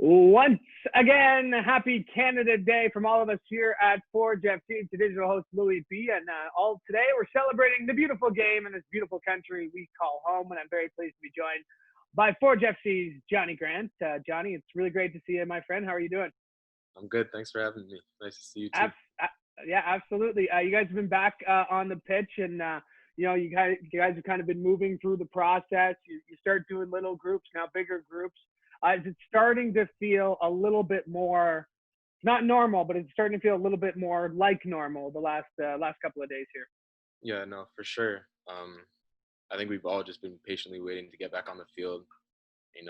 Once again, happy Canada Day from all of us here at Forge FC. Today's your host, Louie B. And all today we're celebrating the beautiful game in this beautiful country we call home. And I'm very pleased to be joined by Forge FC's Johnny Grant. Johnny, it's really great to see you, my friend. How are you doing? I'm good. Thanks for having me. Nice to see you too. Yeah, absolutely. You guys have been back on the pitch, and you guys have kind of been moving through the process. You start doing little groups, now bigger groups. Is it starting to feel a little bit more, not normal, but it's starting to feel a little bit more like normal the last couple of days here? Yeah, no, for sure. I think we've all just been patiently waiting to get back on the field.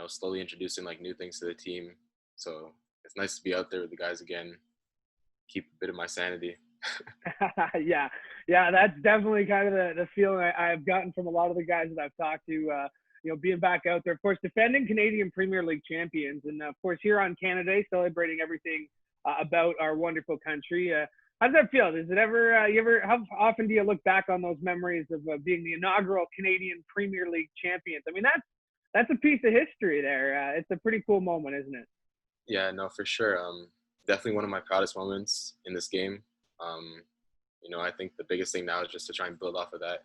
Slowly introducing like new things to the team. So it's nice to be out there with the guys again. Keep a bit of my sanity. yeah, that's definitely kind of the feeling I've gotten from a lot of the guys that I've talked to. Being back out there, of course, defending Canadian Premier League champions, and of course here on Canada Day, celebrating everything about our wonderful country. How does that feel? Does it ever? How often do you look back on those memories of being the inaugural Canadian Premier League champions? I mean, that's a piece of history there. It's a pretty cool moment, isn't it? Yeah, no, for sure. Definitely one of my proudest moments in this game. I think the biggest thing now is just to try and build off of that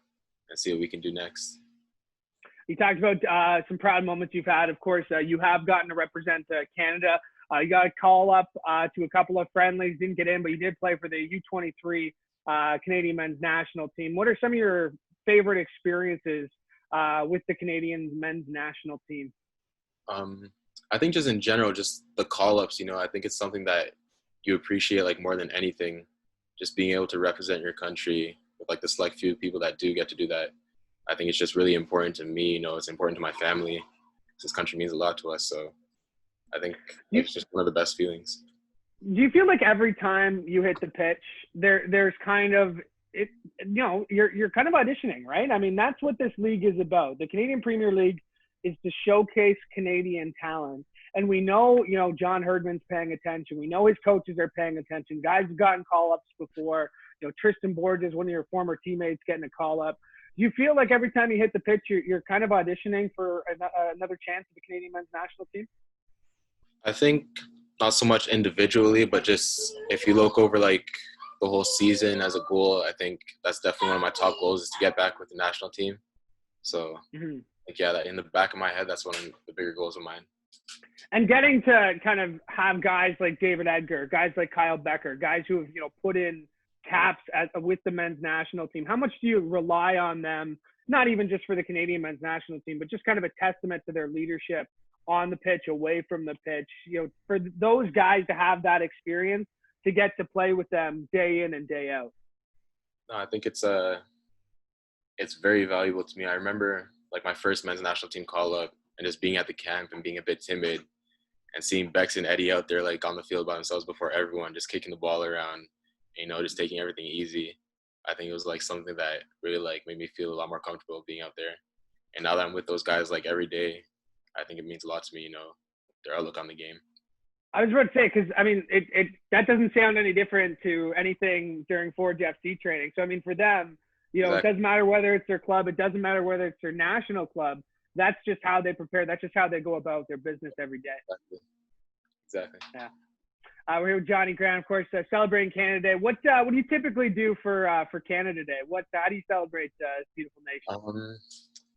and see what we can do next. You talked about some proud moments you've had. Of course, you have gotten to represent Canada. You got a call up to a couple of friendlies, didn't get in, but you did play for the U23 Canadian men's national team. What are some of your favorite experiences with the Canadian men's national team? I think just in general, just the call-ups, I think it's something that you appreciate like more than anything, just being able to represent your country with like the select few people that do get to do that. I think it's just really important to me, it's important to my family. This country means a lot to us. So I think it's just one of the best feelings. Do you feel like every time you hit the pitch, there's kind of, you're kind of auditioning, right? I mean, that's what this league is about. The Canadian Premier League is to showcase Canadian talent. And we know, John Herdman's paying attention. We know his coaches are paying attention. Guys have gotten call-ups before. Tristan Borges, one of your former teammates, getting a call-up. Do you feel like every time you hit the pitch, you're kind of auditioning for another chance at the Canadian men's national team? I think not so much individually, but just if you look over like the whole season as a goal, I think that's definitely one of my top goals is to get back with the national team. So, that in the back of my head, that's one of the bigger goals of mine. And getting to kind of have guys like David Edgar, guys like Kyle Becker, guys who have, put in caps with the men's national team. How much do you rely on them, not even just for the Canadian men's national team, but just kind of a testament to their leadership on the pitch, away from the pitch, for those guys to have that experience, to get to play with them day in and day out? No, I think it's very valuable to me. I remember like my first men's national team call up and just being at the camp and being a bit timid and seeing Bex and Eddie out there like on the field by themselves before everyone, just kicking the ball around, just taking everything easy. I think it was like something that really like made me feel a lot more comfortable being out there. And now that I'm with those guys like every day, I think it means a lot to me, their outlook on the game. I was about to say, because I mean, it that doesn't sound any different to anything during Forge FC training. So I mean, for them, exactly. It doesn't matter whether it's their club, it doesn't matter whether it's their national club. That's just how they prepare. That's just how they go about their business every day. Exactly. Yeah. We're here with Johnny Grant, of course, celebrating Canada Day. What do you typically do for Canada Day? How do you celebrate this beautiful nation?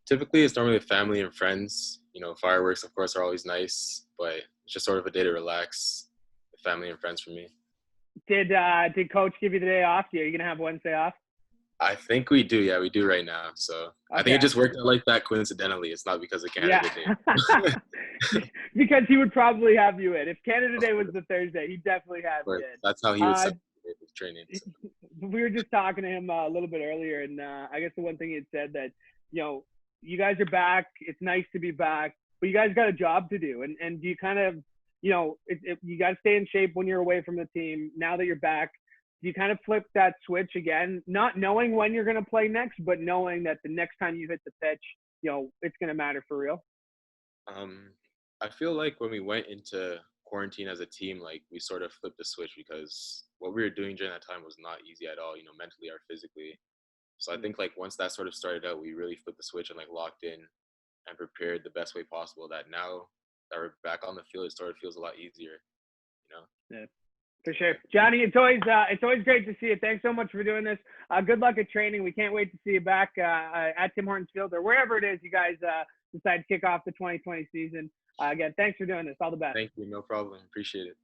Typically, it's normally with family and friends. Fireworks, of course, are always nice, but it's just sort of a day to relax with family and friends for me. Did Coach give you the day off? Are you gonna have Wednesday off? I think we do. Yeah, we do right now. So okay. I think it just worked out like that coincidentally. It's not because of Canada Day. Because he would probably have you in. If Canada Day was the Thursday, he'd definitely have you in. That's how he was his training. So. We were just talking to him a little bit earlier, and I guess the one thing he had said that, you guys are back. It's nice to be back, but you guys got a job to do. And do you kind of, you got to stay in shape when you're away from the team. Now that you're back, do you kind of flip that switch again, not knowing when you're going to play next, but knowing that the next time you hit the pitch, it's going to matter for real? I feel like when we went into quarantine as a team, like we sort of flipped the switch because what we were doing during that time was not easy at all, mentally or physically. So I think like once that sort of started out, we really flipped the switch and like locked in and prepared the best way possible, that now that we're back on the field, it sort of feels a lot easier, you know. Yeah. For sure. Johnny, it's always great to see you. Thanks so much for doing this. Good luck at training. We can't wait to see you back at Tim Hortons Field or wherever it is you guys decide to kick off the 2020 season. Again, thanks for doing this. All the best. Thank you. No problem. Appreciate it.